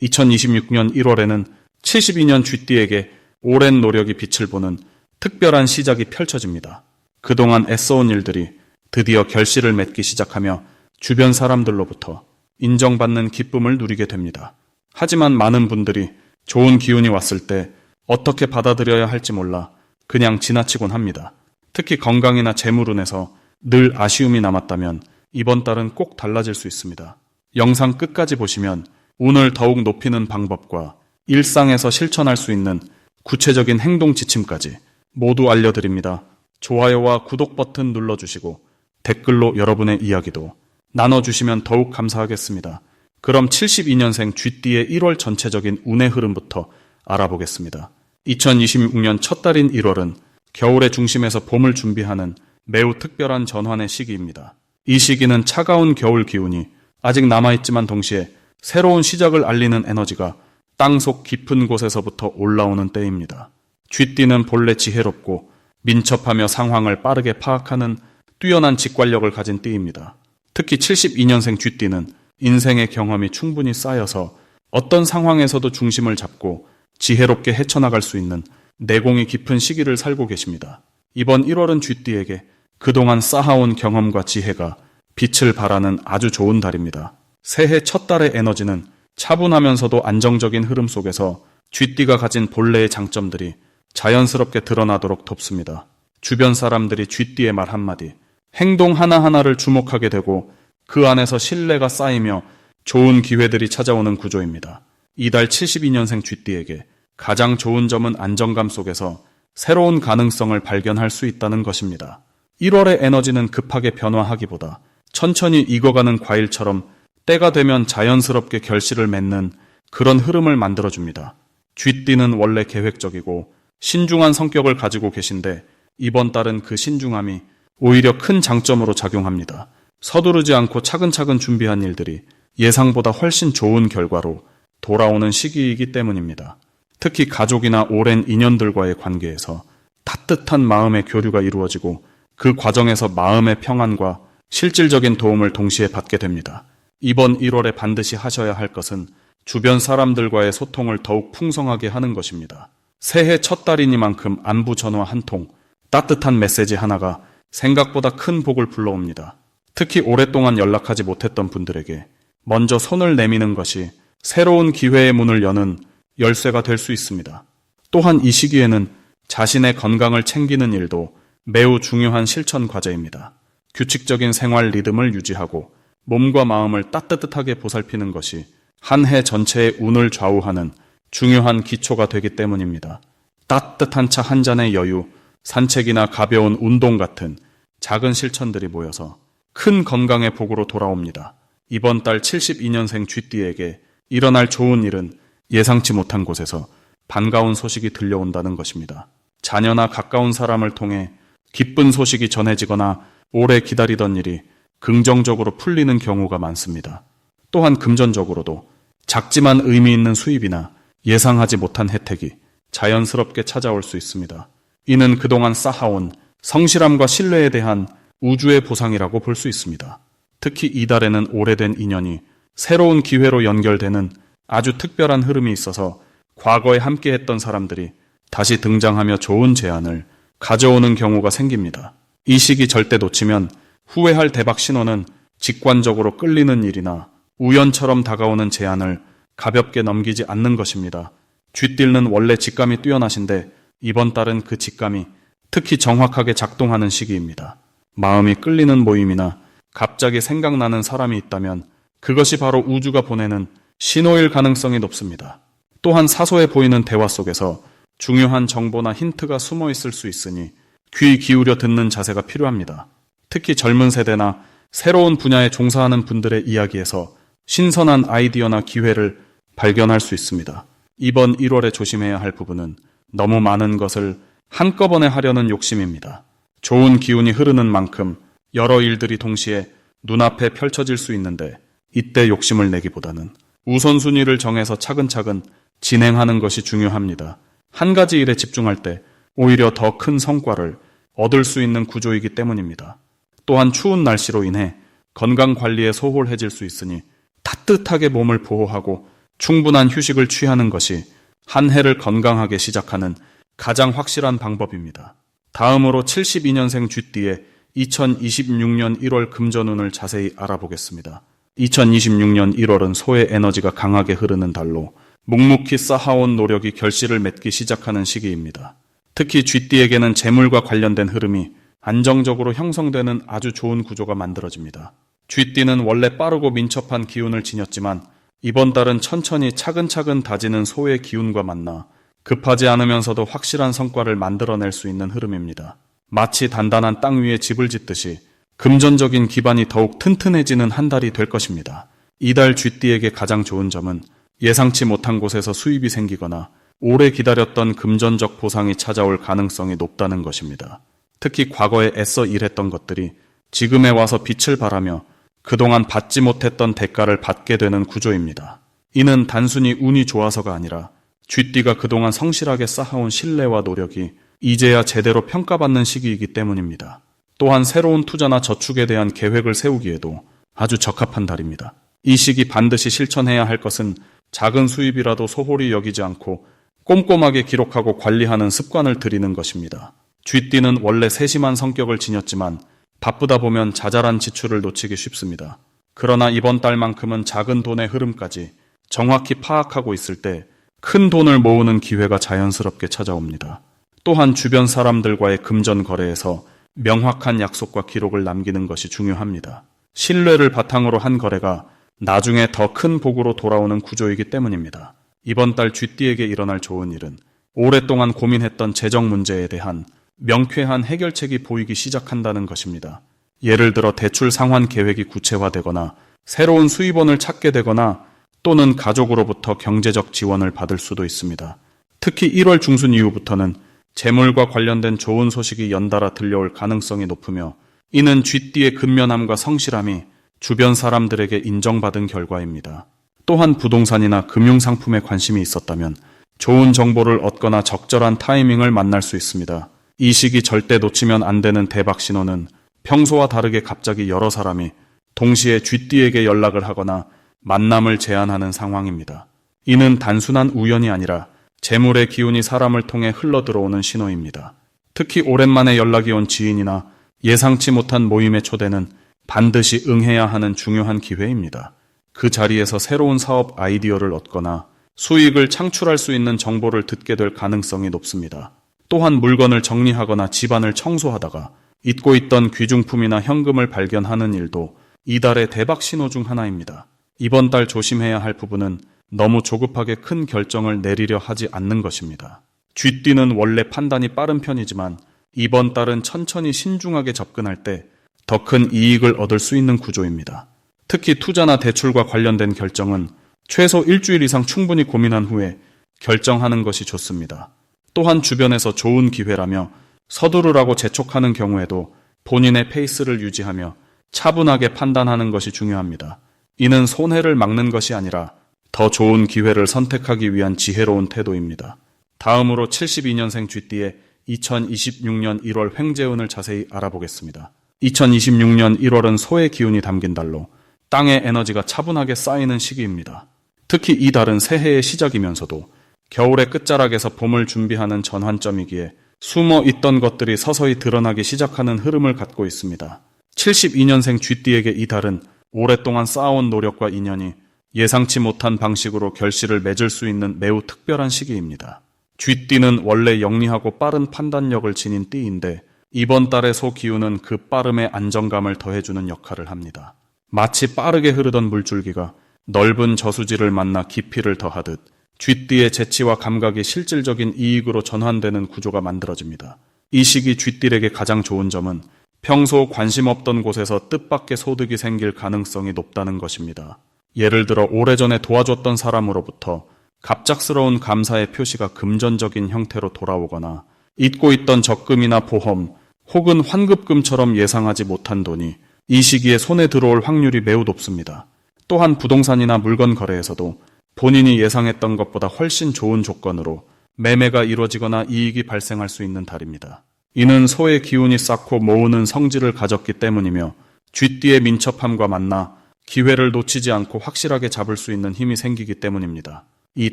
2026년 1월에는 72년 쥐띠에게 오랜 노력이 빛을 보는 특별한 시작이 펼쳐집니다. 그동안 애써온 일들이 드디어 결실을 맺기 시작하며 주변 사람들로부터 인정받는 기쁨을 누리게 됩니다. 하지만 많은 분들이 좋은 기운이 왔을 때 어떻게 받아들여야 할지 몰라 그냥 지나치곤 합니다. 특히 건강이나 재물운에서 늘 아쉬움이 남았다면 이번 달은 꼭 달라질 수 있습니다. 영상 끝까지 보시면 운을 더욱 높이는 방법과 일상에서 실천할 수 있는 구체적인 행동 지침까지 모두 알려드립니다. 좋아요와 구독 버튼 눌러주시고 댓글로 여러분의 이야기도 나눠주시면 더욱 감사하겠습니다. 그럼 72년생 쥐띠의 1월 전체적인 운의 흐름부터 알아보겠습니다. 2026년 첫 달인 1월은 겨울의 중심에서 봄을 준비하는 매우 특별한 전환의 시기입니다. 이 시기는 차가운 겨울 기운이 아직 남아있지만 동시에 새로운 시작을 알리는 에너지가 땅속 깊은 곳에서부터 올라오는 때입니다. 쥐띠는 본래 지혜롭고 민첩하며 상황을 빠르게 파악하는 뛰어난 직관력을 가진 띠입니다. 특히 72년생 쥐띠는 인생의 경험이 충분히 쌓여서 어떤 상황에서도 중심을 잡고 지혜롭게 헤쳐나갈 수 있는 내공이 깊은 시기를 살고 계십니다. 이번 1월은 쥐띠에게 그동안 쌓아온 경험과 지혜가 빛을 발하는 아주 좋은 달입니다. 새해 첫 달의 에너지는 차분하면서도 안정적인 흐름 속에서 쥐띠가 가진 본래의 장점들이 자연스럽게 드러나도록 돕습니다. 주변 사람들이 쥐띠의 말 한마디, 행동 하나하나를 주목하게 되고 그 안에서 신뢰가 쌓이며 좋은 기회들이 찾아오는 구조입니다. 이달 72년생 쥐띠에게 가장 좋은 점은 안정감 속에서 새로운 가능성을 발견할 수 있다는 것입니다. 1월의 에너지는 급하게 변화하기보다 천천히 익어가는 과일처럼 때가 되면 자연스럽게 결실을 맺는 그런 흐름을 만들어줍니다. 쥐띠는 원래 계획적이고 신중한 성격을 가지고 계신데 이번 달은 그 신중함이 오히려 큰 장점으로 작용합니다. 서두르지 않고 차근차근 준비한 일들이 예상보다 훨씬 좋은 결과로 돌아오는 시기이기 때문입니다. 특히 가족이나 오랜 인연들과의 관계에서 따뜻한 마음의 교류가 이루어지고 그 과정에서 마음의 평안과 실질적인 도움을 동시에 받게 됩니다. 이번 1월에 반드시 하셔야 할 것은 주변 사람들과의 소통을 더욱 풍성하게 하는 것입니다. 새해 첫 달이니만큼 안부 전화 한 통, 따뜻한 메시지 하나가 생각보다 큰 복을 불러옵니다. 특히 오랫동안 연락하지 못했던 분들에게 먼저 손을 내미는 것이 새로운 기회의 문을 여는 열쇠가 될 수 있습니다. 또한 이 시기에는 자신의 건강을 챙기는 일도 매우 중요한 실천 과제입니다. 규칙적인 생활 리듬을 유지하고 몸과 마음을 따뜻하게 보살피는 것이 한 해 전체의 운을 좌우하는 중요한 기초가 되기 때문입니다. 따뜻한 차 한 잔의 여유, 산책이나 가벼운 운동 같은 작은 실천들이 모여서 큰 건강의 복으로 돌아옵니다. 이번 달 72년생 쥐띠에게 일어날 좋은 일은 예상치 못한 곳에서 반가운 소식이 들려온다는 것입니다. 자녀나 가까운 사람을 통해 기쁜 소식이 전해지거나 오래 기다리던 일이 긍정적으로 풀리는 경우가 많습니다. 또한 금전적으로도 작지만 의미 있는 수입이나 예상하지 못한 혜택이 자연스럽게 찾아올 수 있습니다. 이는 그동안 쌓아온 성실함과 신뢰에 대한 우주의 보상이라고 볼 수 있습니다. 특히 이달에는 오래된 인연이 새로운 기회로 연결되는 아주 특별한 흐름이 있어서 과거에 함께했던 사람들이 다시 등장하며 좋은 제안을 가져오는 경우가 생깁니다. 이 시기 절대 놓치면 후회할 대박 신호는 직관적으로 끌리는 일이나 우연처럼 다가오는 제안을 가볍게 넘기지 않는 것입니다. 쥐띠는 원래 직감이 뛰어나신데 이번 달은 그 직감이 특히 정확하게 작동하는 시기입니다. 마음이 끌리는 모임이나 갑자기 생각나는 사람이 있다면 그것이 바로 우주가 보내는 신호일 가능성이 높습니다. 또한 사소해 보이는 대화 속에서 중요한 정보나 힌트가 숨어 있을 수 있으니 귀 기울여 듣는 자세가 필요합니다. 특히 젊은 세대나 새로운 분야에 종사하는 분들의 이야기에서 신선한 아이디어나 기회를 발견할 수 있습니다. 이번 1월에 조심해야 할 부분은 너무 많은 것을 한꺼번에 하려는 욕심입니다. 좋은 기운이 흐르는 만큼 여러 일들이 동시에 눈앞에 펼쳐질 수 있는데 이때 욕심을 내기보다는 우선순위를 정해서 차근차근 진행하는 것이 중요합니다. 한 가지 일에 집중할 때 오히려 더 큰 성과를 얻을 수 있는 구조이기 때문입니다. 또한 추운 날씨로 인해 건강 관리에 소홀해질 수 있으니 따뜻하게 몸을 보호하고 충분한 휴식을 취하는 것이 한 해를 건강하게 시작하는 가장 확실한 방법입니다. 다음으로 72년생 쥐띠의 2026년 1월 금전운을 자세히 알아보겠습니다. 2026년 1월은 소의 에너지가 강하게 흐르는 달로 묵묵히 쌓아온 노력이 결실을 맺기 시작하는 시기입니다. 특히 쥐띠에게는 재물과 관련된 흐름이 안정적으로 형성되는 아주 좋은 구조가 만들어집니다. 쥐띠는 원래 빠르고 민첩한 기운을 지녔지만 이번 달은 천천히 차근차근 다지는 소의 기운과 만나 급하지 않으면서도 확실한 성과를 만들어낼 수 있는 흐름입니다. 마치 단단한 땅 위에 집을 짓듯이 금전적인 기반이 더욱 튼튼해지는 한 달이 될 것입니다. 이달 쥐띠에게 가장 좋은 점은 예상치 못한 곳에서 수입이 생기거나 오래 기다렸던 금전적 보상이 찾아올 가능성이 높다는 것입니다. 특히 과거에 애써 일했던 것들이 지금에 와서 빛을 발하며 그동안 받지 못했던 대가를 받게 되는 구조입니다. 이는 단순히 운이 좋아서가 아니라 쥐띠가 그동안 성실하게 쌓아온 신뢰와 노력이 이제야 제대로 평가받는 시기이기 때문입니다. 또한 새로운 투자나 저축에 대한 계획을 세우기에도 아주 적합한 달입니다. 이 시기 반드시 실천해야 할 것은 작은 수입이라도 소홀히 여기지 않고 꼼꼼하게 기록하고 관리하는 습관을 들이는 것입니다. 쥐띠는 원래 세심한 성격을 지녔지만 바쁘다 보면 자잘한 지출을 놓치기 쉽습니다. 그러나 이번 달만큼은 작은 돈의 흐름까지 정확히 파악하고 있을 때 큰 돈을 모으는 기회가 자연스럽게 찾아옵니다. 또한 주변 사람들과의 금전 거래에서 명확한 약속과 기록을 남기는 것이 중요합니다. 신뢰를 바탕으로 한 거래가 나중에 더 큰 복으로 돌아오는 구조이기 때문입니다. 이번 달 쥐띠에게 일어날 좋은 일은 오랫동안 고민했던 재정 문제에 대한 명쾌한 해결책이 보이기 시작한다는 것입니다. 예를 들어 대출 상환 계획이 구체화되거나 새로운 수입원을 찾게 되거나 또는 가족으로부터 경제적 지원을 받을 수도 있습니다. 특히 1월 중순 이후부터는 재물과 관련된 좋은 소식이 연달아 들려올 가능성이 높으며 이는 쥐띠의 근면함과 성실함이 주변 사람들에게 인정받은 결과입니다. 또한 부동산이나 금융상품에 관심이 있었다면 좋은 정보를 얻거나 적절한 타이밍을 만날 수 있습니다. 이 시기 절대 놓치면 안 되는 대박 신호는 평소와 다르게 갑자기 여러 사람이 동시에 쥐띠에게 연락을 하거나 만남을 제안하는 상황입니다. 이는 단순한 우연이 아니라 재물의 기운이 사람을 통해 흘러들어오는 신호입니다. 특히 오랜만에 연락이 온 지인이나 예상치 못한 모임의 초대는 반드시 응해야 하는 중요한 기회입니다. 그 자리에서 새로운 사업 아이디어를 얻거나 수익을 창출할 수 있는 정보를 듣게 될 가능성이 높습니다. 또한 물건을 정리하거나 집안을 청소하다가 잊고 있던 귀중품이나 현금을 발견하는 일도 이달의 대박 신호 중 하나입니다. 이번 달 조심해야 할 부분은 너무 조급하게 큰 결정을 내리려 하지 않는 것입니다. 쥐띠는 원래 판단이 빠른 편이지만 이번 달은 천천히 신중하게 접근할 때 더 큰 이익을 얻을 수 있는 구조입니다. 특히 투자나 대출과 관련된 결정은 최소 일주일 이상 충분히 고민한 후에 결정하는 것이 좋습니다. 또한 주변에서 좋은 기회라며 서두르라고 재촉하는 경우에도 본인의 페이스를 유지하며 차분하게 판단하는 것이 중요합니다. 이는 손해를 막는 것이 아니라 더 좋은 기회를 선택하기 위한 지혜로운 태도입니다. 다음으로 72년생 쥐띠의 2026년 1월 횡재운을 자세히 알아보겠습니다. 2026년 1월은 소의 기운이 담긴 달로 땅의 에너지가 차분하게 쌓이는 시기입니다. 특히 이 달은 새해의 시작이면서도 겨울의 끝자락에서 봄을 준비하는 전환점이기에 숨어 있던 것들이 서서히 드러나기 시작하는 흐름을 갖고 있습니다. 72년생 쥐띠에게 이 달은 오랫동안 쌓아온 노력과 인연이 예상치 못한 방식으로 결실을 맺을 수 있는 매우 특별한 시기입니다. 쥐띠는 원래 영리하고 빠른 판단력을 지닌 띠인데 이번 달의 소 기운은 그 빠름에 안정감을 더해주는 역할을 합니다. 마치 빠르게 흐르던 물줄기가 넓은 저수지를 만나 깊이를 더하듯 쥐띠의 재치와 감각이 실질적인 이익으로 전환되는 구조가 만들어집니다. 이 시기 쥐띠에게 가장 좋은 점은 평소 관심 없던 곳에서 뜻밖의 소득이 생길 가능성이 높다는 것입니다. 예를 들어 오래전에 도와줬던 사람으로부터 갑작스러운 감사의 표시가 금전적인 형태로 돌아오거나 잊고 있던 적금이나 보험 혹은 환급금처럼 예상하지 못한 돈이 이 시기에 손에 들어올 확률이 매우 높습니다. 또한 부동산이나 물건 거래에서도 본인이 예상했던 것보다 훨씬 좋은 조건으로 매매가 이루어지거나 이익이 발생할 수 있는 달입니다. 이는 소의 기운이 쌓고 모으는 성질을 가졌기 때문이며 쥐띠의 민첩함과 만나 기회를 놓치지 않고 확실하게 잡을 수 있는 힘이 생기기 때문입니다. 이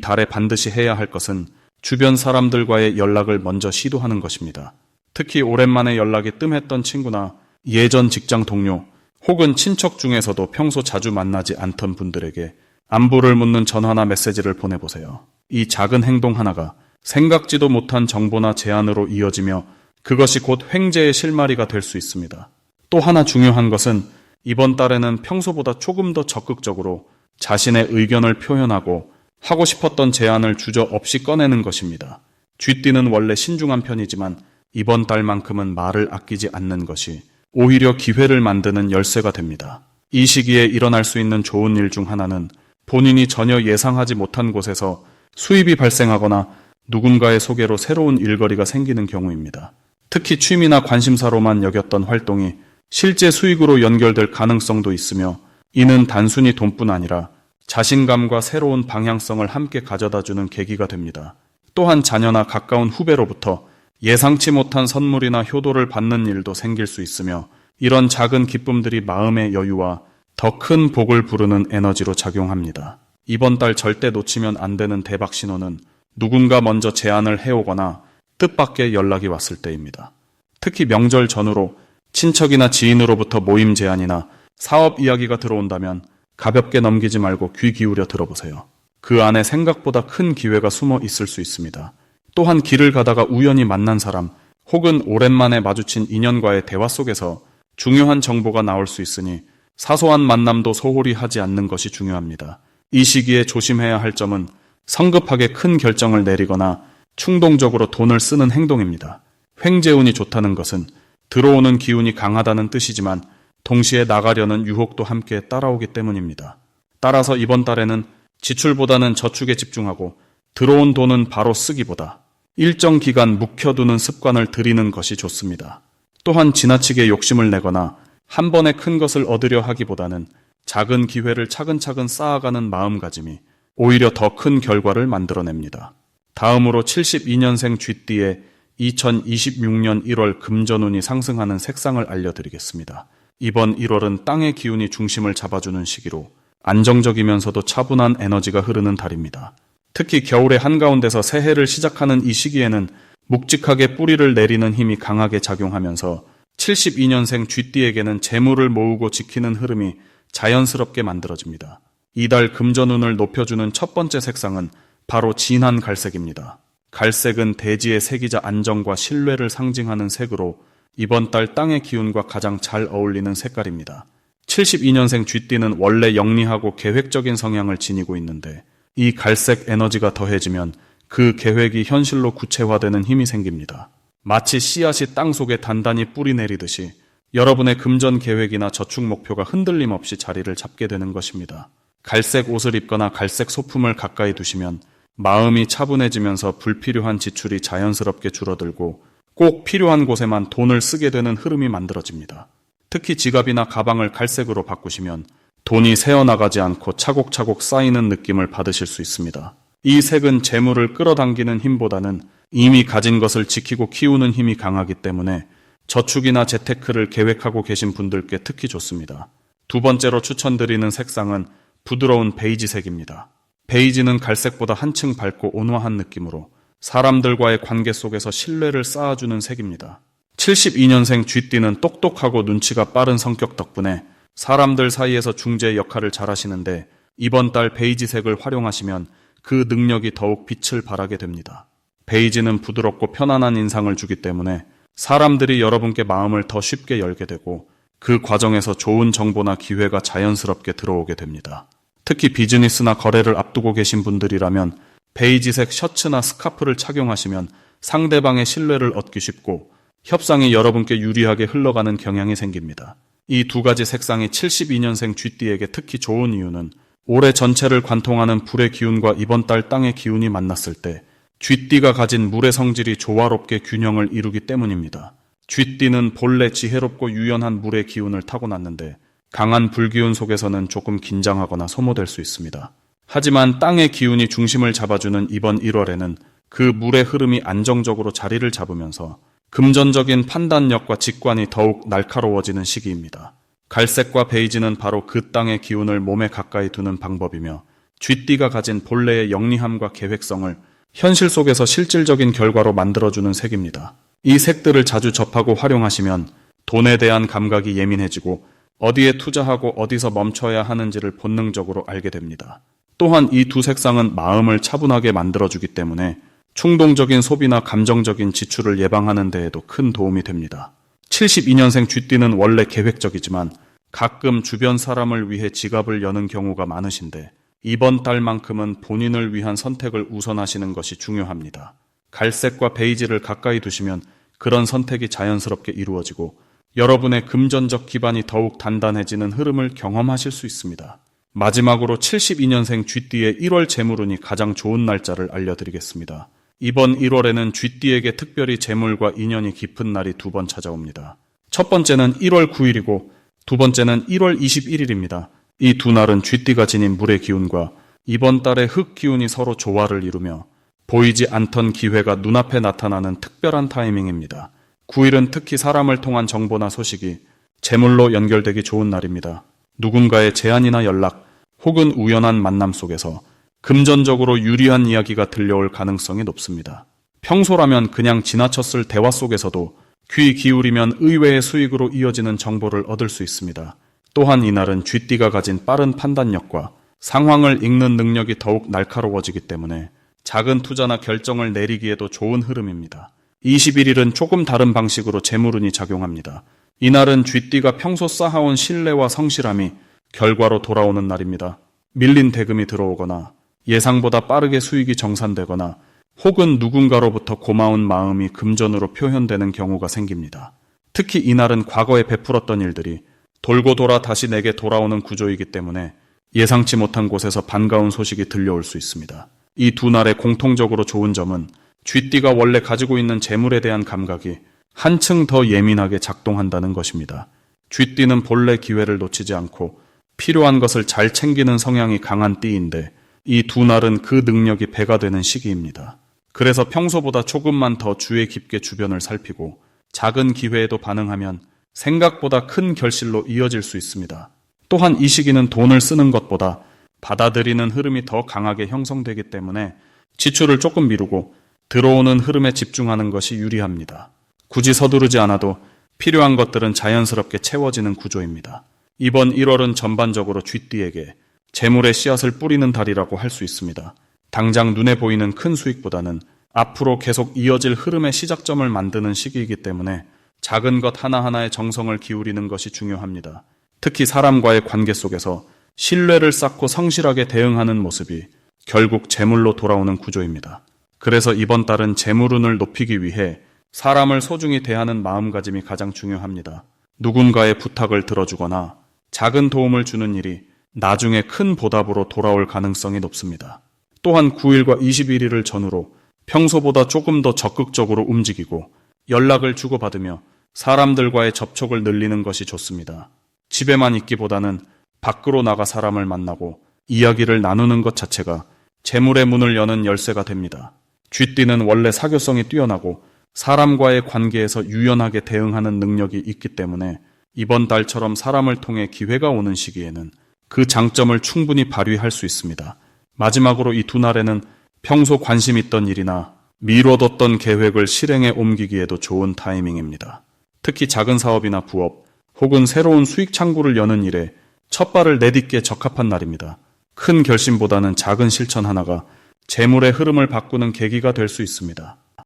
달에 반드시 해야 할 것은 주변 사람들과의 연락을 먼저 시도하는 것입니다. 특히 오랜만에 연락이 뜸했던 친구나 예전 직장 동료 혹은 친척 중에서도 평소 자주 만나지 않던 분들에게 안부를 묻는 전화나 메시지를 보내보세요. 이 작은 행동 하나가 생각지도 못한 정보나 제안으로 이어지며 그것이 곧 횡재의 실마리가 될 수 있습니다. 또 하나 중요한 것은 이번 달에는 평소보다 조금 더 적극적으로 자신의 의견을 표현하고 하고 싶었던 제안을 주저없이 꺼내는 것입니다. 쥐띠는 원래 신중한 편이지만 이번 달만큼은 말을 아끼지 않는 것이 오히려 기회를 만드는 열쇠가 됩니다. 이 시기에 일어날 수 있는 좋은 일 중 하나는 본인이 전혀 예상하지 못한 곳에서 수입이 발생하거나 누군가의 소개로 새로운 일거리가 생기는 경우입니다. 특히 취미나 관심사로만 여겼던 활동이 실제 수익으로 연결될 가능성도 있으며 이는 단순히 돈뿐 아니라 자신감과 새로운 방향성을 함께 가져다주는 계기가 됩니다. 또한 자녀나 가까운 후배로부터 예상치 못한 선물이나 효도를 받는 일도 생길 수 있으며 이런 작은 기쁨들이 마음의 여유와 더 큰 복을 부르는 에너지로 작용합니다. 이번 달 절대 놓치면 안 되는 대박 신호는 누군가 먼저 제안을 해오거나 뜻밖의 연락이 왔을 때입니다. 특히 명절 전후로 친척이나 지인으로부터 모임 제안이나 사업 이야기가 들어온다면 가볍게 넘기지 말고 귀 기울여 들어보세요. 그 안에 생각보다 큰 기회가 숨어 있을 수 있습니다. 또한 길을 가다가 우연히 만난 사람 혹은 오랜만에 마주친 인연과의 대화 속에서 중요한 정보가 나올 수 있으니 사소한 만남도 소홀히 하지 않는 것이 중요합니다. 이 시기에 조심해야 할 점은 성급하게 큰 결정을 내리거나 충동적으로 돈을 쓰는 행동입니다. 횡재운이 좋다는 것은 들어오는 기운이 강하다는 뜻이지만 동시에 나가려는 유혹도 함께 따라오기 때문입니다. 따라서 이번 달에는 지출보다는 저축에 집중하고 들어온 돈은 바로 쓰기보다 일정 기간 묵혀두는 습관을 들이는 것이 좋습니다. 또한 지나치게 욕심을 내거나 한 번에 큰 것을 얻으려 하기보다는 작은 기회를 차근차근 쌓아가는 마음가짐이 오히려 더 큰 결과를 만들어냅니다. 다음으로 72년생 쥐띠의 2026년 1월 금전운이 상승하는 색상을 알려드리겠습니다. 이번 1월은 땅의 기운이 중심을 잡아주는 시기로 안정적이면서도 차분한 에너지가 흐르는 달입니다. 특히 겨울의 한가운데서 새해를 시작하는 이 시기에는 묵직하게 뿌리를 내리는 힘이 강하게 작용하면서 72년생 쥐띠에게는 재물을 모으고 지키는 흐름이 자연스럽게 만들어집니다. 이달 금전운을 높여주는 첫 번째 색상은 바로 진한 갈색입니다. 갈색은 대지의 색이자 안정과 신뢰를 상징하는 색으로 이번 달 땅의 기운과 가장 잘 어울리는 색깔입니다. 72년생 쥐띠는 원래 영리하고 계획적인 성향을 지니고 있는데 이 갈색 에너지가 더해지면 그 계획이 현실로 구체화되는 힘이 생깁니다. 마치 씨앗이 땅 속에 단단히 뿌리 내리듯이 여러분의 금전 계획이나 저축 목표가 흔들림 없이 자리를 잡게 되는 것입니다. 갈색 옷을 입거나 갈색 소품을 가까이 두시면 마음이 차분해지면서 불필요한 지출이 자연스럽게 줄어들고 꼭 필요한 곳에만 돈을 쓰게 되는 흐름이 만들어집니다. 특히 지갑이나 가방을 갈색으로 바꾸시면 돈이 새어나가지 않고 차곡차곡 쌓이는 느낌을 받으실 수 있습니다. 이 색은 재물을 끌어당기는 힘보다는 이미 가진 것을 지키고 키우는 힘이 강하기 때문에 저축이나 재테크를 계획하고 계신 분들께 특히 좋습니다. 두 번째로 추천드리는 색상은 부드러운 베이지색입니다. 베이지는 갈색보다 한층 밝고 온화한 느낌으로 사람들과의 관계 속에서 신뢰를 쌓아주는 색입니다. 72년생 쥐띠는 똑똑하고 눈치가 빠른 성격 덕분에 사람들 사이에서 중재 역할을 잘하시는데 이번 달 베이지색을 활용하시면 그 능력이 더욱 빛을 발하게 됩니다. 베이지는 부드럽고 편안한 인상을 주기 때문에 사람들이 여러분께 마음을 더 쉽게 열게 되고 그 과정에서 좋은 정보나 기회가 자연스럽게 들어오게 됩니다. 특히 비즈니스나 거래를 앞두고 계신 분들이라면 베이지색 셔츠나 스카프를 착용하시면 상대방의 신뢰를 얻기 쉽고 협상이 여러분께 유리하게 흘러가는 경향이 생깁니다. 이 두 가지 색상이 72년생 쥐띠에게 특히 좋은 이유는 올해 전체를 관통하는 불의 기운과 이번 달 땅의 기운이 만났을 때 쥐띠가 가진 물의 성질이 조화롭게 균형을 이루기 때문입니다. 쥐띠는 본래 지혜롭고 유연한 물의 기운을 타고났는데 강한 불기운 속에서는 조금 긴장하거나 소모될 수 있습니다. 하지만 땅의 기운이 중심을 잡아주는 이번 1월에는 그 물의 흐름이 안정적으로 자리를 잡으면서 금전적인 판단력과 직관이 더욱 날카로워지는 시기입니다. 갈색과 베이지는 바로 그 땅의 기운을 몸에 가까이 두는 방법이며 쥐띠가 가진 본래의 영리함과 계획성을 현실 속에서 실질적인 결과로 만들어주는 색입니다. 이 색들을 자주 접하고 활용하시면 돈에 대한 감각이 예민해지고 어디에 투자하고 어디서 멈춰야 하는지를 본능적으로 알게 됩니다. 또한 이 두 색상은 마음을 차분하게 만들어주기 때문에 충동적인 소비나 감정적인 지출을 예방하는 데에도 큰 도움이 됩니다. 72년생 쥐띠는 원래 계획적이지만 가끔 주변 사람을 위해 지갑을 여는 경우가 많으신데 이번 달만큼은 본인을 위한 선택을 우선하시는 것이 중요합니다. 갈색과 베이지를 가까이 두시면 그런 선택이 자연스럽게 이루어지고 여러분의 금전적 기반이 더욱 단단해지는 흐름을 경험하실 수 있습니다. 마지막으로 72년생 쥐띠의 1월 재물운이 가장 좋은 날짜를 알려드리겠습니다. 이번 1월에는 쥐띠에게 특별히 재물과 인연이 깊은 날이 두 번 찾아옵니다. 첫 번째는 1월 9일이고 두 번째는 1월 21일입니다. 이 두 날은 쥐띠가 지닌 물의 기운과 이번 달의 흙 기운이 서로 조화를 이루며 보이지 않던 기회가 눈앞에 나타나는 특별한 타이밍입니다. 9일은 특히 사람을 통한 정보나 소식이 재물로 연결되기 좋은 날입니다. 누군가의 제안이나 연락 혹은 우연한 만남 속에서 금전적으로 유리한 이야기가 들려올 가능성이 높습니다. 평소라면 그냥 지나쳤을 대화 속에서도 귀 기울이면 의외의 수익으로 이어지는 정보를 얻을 수 있습니다. 또한 이날은 쥐띠가 가진 빠른 판단력과 상황을 읽는 능력이 더욱 날카로워지기 때문에 작은 투자나 결정을 내리기에도 좋은 흐름입니다. 21일은 조금 다른 방식으로 재물운이 작용합니다. 이날은 쥐띠가 평소 쌓아온 신뢰와 성실함이 결과로 돌아오는 날입니다. 밀린 대금이 들어오거나 예상보다 빠르게 수익이 정산되거나 혹은 누군가로부터 고마운 마음이 금전으로 표현되는 경우가 생깁니다. 특히 이날은 과거에 베풀었던 일들이 돌고 돌아 다시 내게 돌아오는 구조이기 때문에 예상치 못한 곳에서 반가운 소식이 들려올 수 있습니다. 이 두 날의 공통적으로 좋은 점은 쥐띠가 원래 가지고 있는 재물에 대한 감각이 한층 더 예민하게 작동한다는 것입니다. 쥐띠는 본래 기회를 놓치지 않고 필요한 것을 잘 챙기는 성향이 강한 띠인데 이 두 날은 그 능력이 배가 되는 시기입니다. 그래서 평소보다 조금만 더 주의 깊게 주변을 살피고 작은 기회에도 반응하면 생각보다 큰 결실로 이어질 수 있습니다. 또한 이 시기는 돈을 쓰는 것보다 받아들이는 흐름이 더 강하게 형성되기 때문에 지출을 조금 미루고 들어오는 흐름에 집중하는 것이 유리합니다. 굳이 서두르지 않아도 필요한 것들은 자연스럽게 채워지는 구조입니다. 이번 1월은 전반적으로 쥐띠에게 재물의 씨앗을 뿌리는 달이라고 할 수 있습니다. 당장 눈에 보이는 큰 수익보다는 앞으로 계속 이어질 흐름의 시작점을 만드는 시기이기 때문에 작은 것 하나하나에 정성을 기울이는 것이 중요합니다. 특히 사람과의 관계 속에서 신뢰를 쌓고 성실하게 대응하는 모습이 결국 재물로 돌아오는 구조입니다. 그래서 이번 달은 재물운을 높이기 위해 사람을 소중히 대하는 마음가짐이 가장 중요합니다. 누군가의 부탁을 들어주거나 작은 도움을 주는 일이 나중에 큰 보답으로 돌아올 가능성이 높습니다. 또한 9일과 21일을 전후로 평소보다 조금 더 적극적으로 움직이고 연락을 주고받으며 사람들과의 접촉을 늘리는 것이 좋습니다. 집에만 있기보다는 밖으로 나가 사람을 만나고 이야기를 나누는 것 자체가 재물의 문을 여는 열쇠가 됩니다. 쥐띠는 원래 사교성이 뛰어나고 사람과의 관계에서 유연하게 대응하는 능력이 있기 때문에 이번 달처럼 사람을 통해 기회가 오는 시기에는 그 장점을 충분히 발휘할 수 있습니다. 마지막으로 이 두 날에는 평소 관심 있던 일이나 미뤄뒀던 계획을 실행에 옮기기에도 좋은 타이밍입니다. 특히 작은 사업이나 부업 혹은 새로운 수익 창구를 여는 일에 첫 발을 내딛기에 적합한 날입니다. 큰 결심보다는 작은 실천 하나가 재물의 흐름을 바꾸는 계기가 될 수 있습니다.